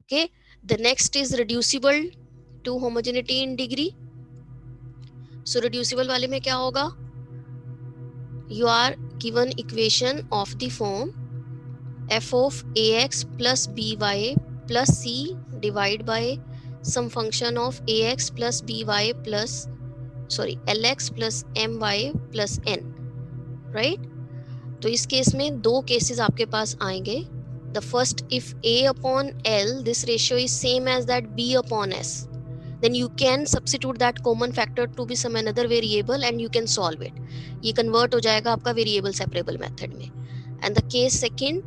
Okay, the next is reducible to homogeneity in degree. So reducible वाले में क्या होगा? You are given equation of the form f of ax plus by plus c divided by some function of ax plus by plus lx plus my plus n, right? तो इस case में दो cases आपके पास आएंगे. The first, if a upon l this ratio is same as that b upon s, then you can substitute that common factor to be some another variable and you can solve it. ये convert हो जाएगा आपका variable separable method में. And the case second,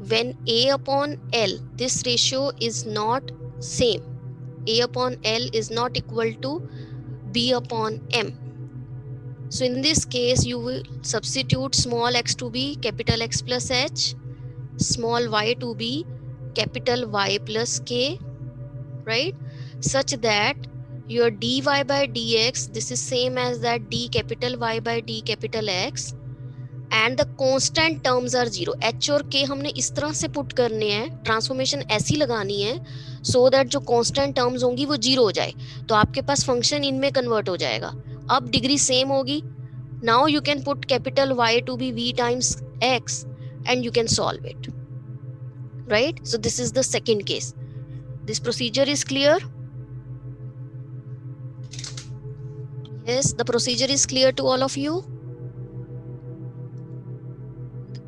when a upon l this ratio is not same, a upon l is not equal to b upon m. So in this case you will substitute small x to be capital X plus h, small y to be capital Y plus k, right? Such that your dy by dx this is same as that d capital Y by d capital X and the constant terms are zero. h और k हमने इस तरह से put करने हैं, transformation ऐसी लगानी है so that जो constant terms होंगी वो जीरो हो जाए, तो आपके पास फंक्शन इनमें कन्वर्ट हो जाएगा. अब डिग्री सेम होगी. Now you can put capital Y to be v times x and you can solve it, right? So this is the second case. This procedure is clear? Yes, the procedure is clear to all of you.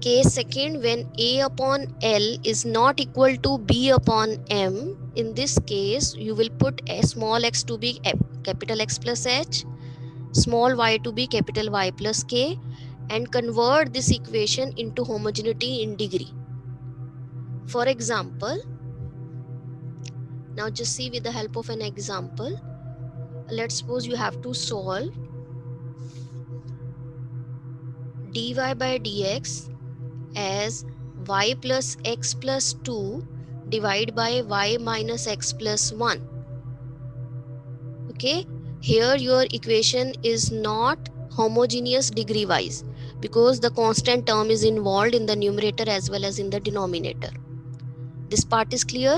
Case second, when a upon l is not equal to b upon m, in this case you will put a small x to be capital X plus h, small y to be capital Y plus k and convert this equation into homogeneity in degree. For example, now just see with the help of an example. Let's suppose you have to solve dy by dx as y plus x plus 2 divided by y minus x plus 1. Okay, here your equation is not homogeneous degree wise because the constant term is involved in the numerator as well as in the denominator. This part is clear?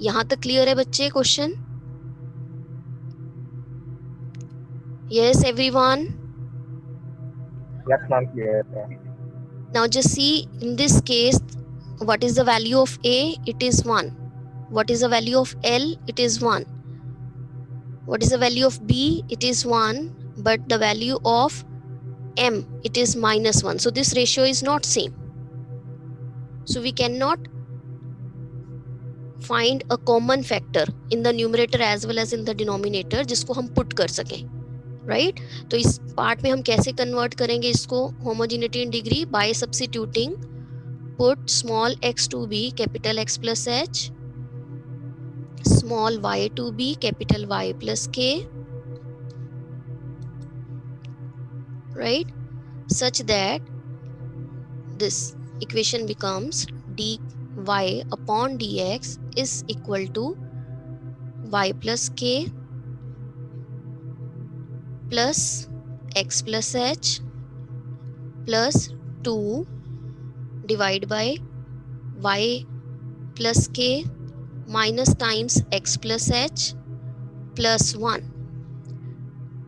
यहाँ तक clear है बच्चे question? Yes everyone? Yes, ma'am, clear. Now just see in this case, what is the value of a? It is 1. What is the value of l? It is 1. What is the value of b? It is 1. But the value of m, it is minus 1. So this ratio is not same. So we cannot find a common factor in the numerator as well as in the denominator जिसको हम put कर सकें, right? तो इस part में हम कैसे convert करेंगे इसको homogeneity in degree? By substituting put small x to be capital X plus h, small y to be capital Y plus k, right? Such that this equation becomes dy upon dx is equal to y plus k plus x plus h plus 2 divided by y plus k minus times x plus h plus 1.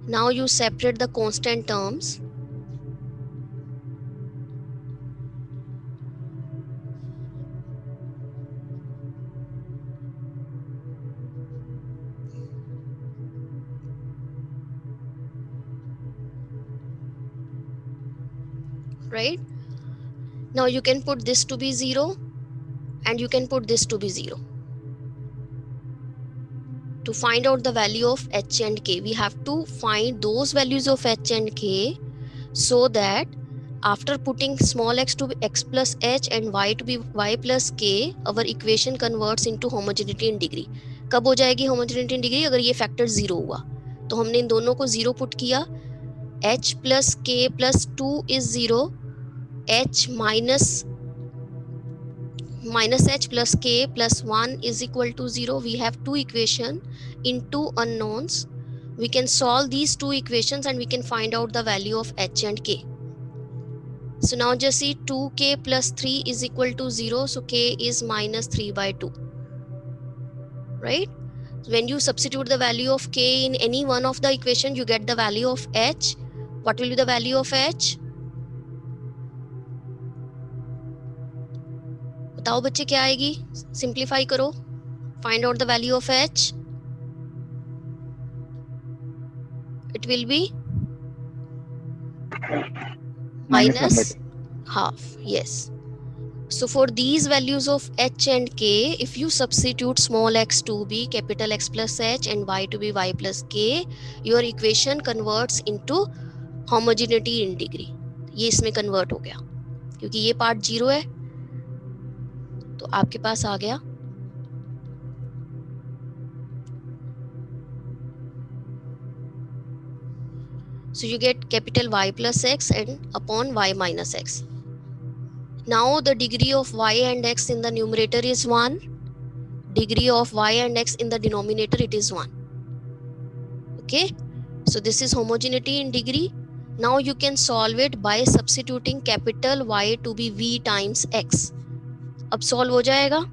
Now you separate the constant terms. Right? Now you can put this to be 0 and you can put this to be 0. To find out the value of h and k, we have to find those values of h and k so that after putting small x to be x plus h and y to be y plus k, our equation converts into homogeneity in degree. कब हो जाएगी homogeneity in degree? अगर ये factor 0 हुआ तो हमने इन दोनों को 0 put किया, h plus k plus 2 is 0, h minus h plus k plus 1 is equal to 0. We have two equations in two unknowns. We can solve these two equations and we can find out the value of h and k. So now just see 2k plus 3 is equal to 0. So k is minus 3 by 2. Right? When you substitute the value of k in any one of the equation, you get the value of h. What will be the value of h? बताओ बच्चे क्या आएगी? Simplify करो. Find out the value of h. It will be minus half. Yes. So for these values of h and k, if you substitute small x to be capital X plus h and y to be y plus k, your equation converts into homogeneity in degree. ये इसमें convert हो गया क्योंकि ये part 0 है तो आपके पास आ गया so you get capital Y plus x and upon y minus x. Now the degree of y and x in the numerator is 1. Degree of y and x in the denominator, it is 1. Okay, so this is homogeneity in degree. Now you can solve it by substituting capital Y to be v times x. अब solve हो जाएगा?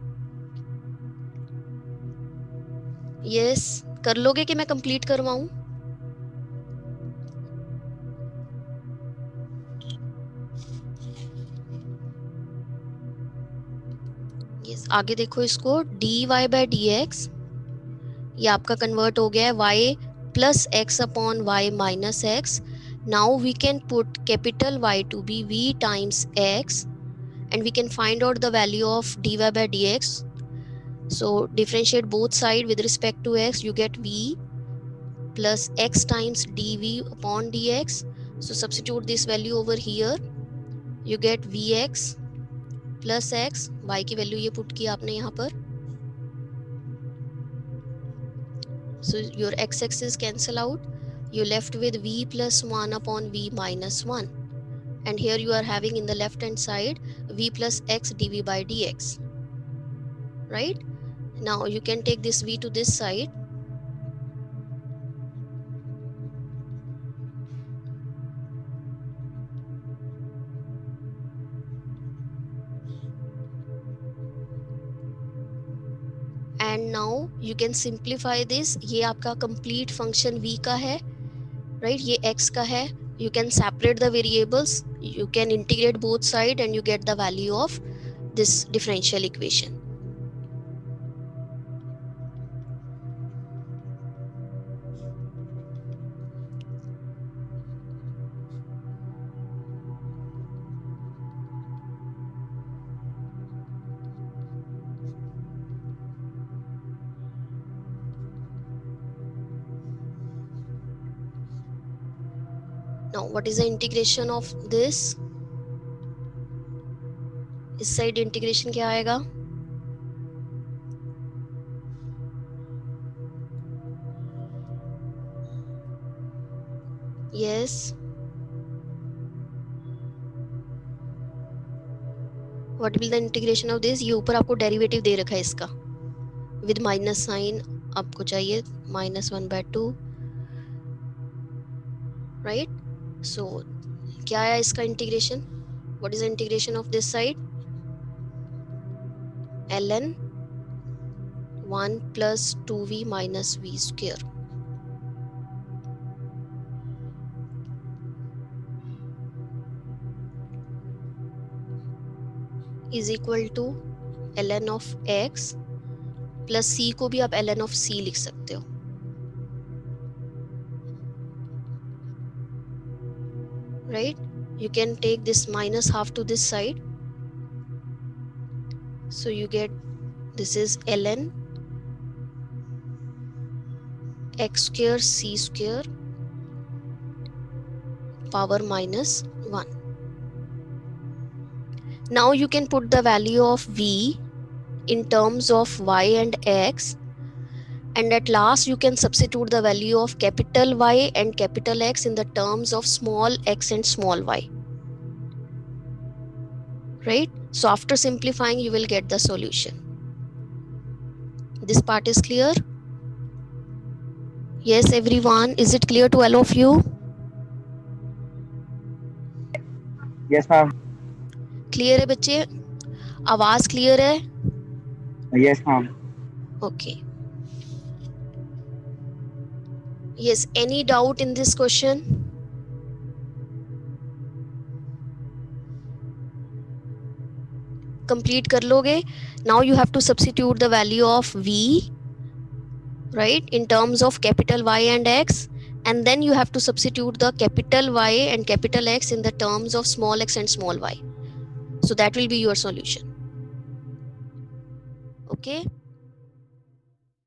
Yes, कर लोगे कि मैं complete करवाऊं? Yes, आगे देखो इसको dy by dx ये आपका convert हो गया है y plus x upon y minus x. Now we can put capital Y to be v times x and we can find out the value of dy by dx. So differentiate both sides with respect to x, you get v plus x times dv upon dx. So substitute this value over here, you get vx plus x, y की value ये put की आपने यहाँ पर. So your x-axis cancel out, you left with v plus 1 upon v minus 1. And here you are having in the left hand side v plus x dv by dx. Right? Now you can take this v to this side. And now you can simplify this. ये आपका complete function v का है, right? ये x का है. You can separate the variables. You can integrate both sides and you get the value of this differential equation. Now what is the integration of this? इस side integration क्या आएगा? Yes. What will the integration of this? ये ऊपर आपको derivative दे रखा है इसका with minus sign, आपको चाहिए -1/2, right? So क्या आया इसका integration? What is the integration of this side? ln 1 plus 2v minus v square is equal to ln of x plus c को भी आप ln of c लिख सकते हो. Right? You can take this minus half to this side. So you get this is ln x square c square power minus 1. Now you can put the value of v in terms of y and x, and at last you can substitute the value of capital Y and capital X in the terms of small x and small y. Right? So after simplifying you will get the solution. This part is clear? Yes everyone, is it clear to all of you? Yes ma'am. Clear है बच्चे? आवाज clear है? Yes ma'am. Okay, yes, any doubt in this question? Complete कर लोगे? Now you have to substitute the value of v, right, in terms of capital Y and X, and then you have to substitute the capital Y and capital X in the terms of small x and small y. So that will be your solution. Okay.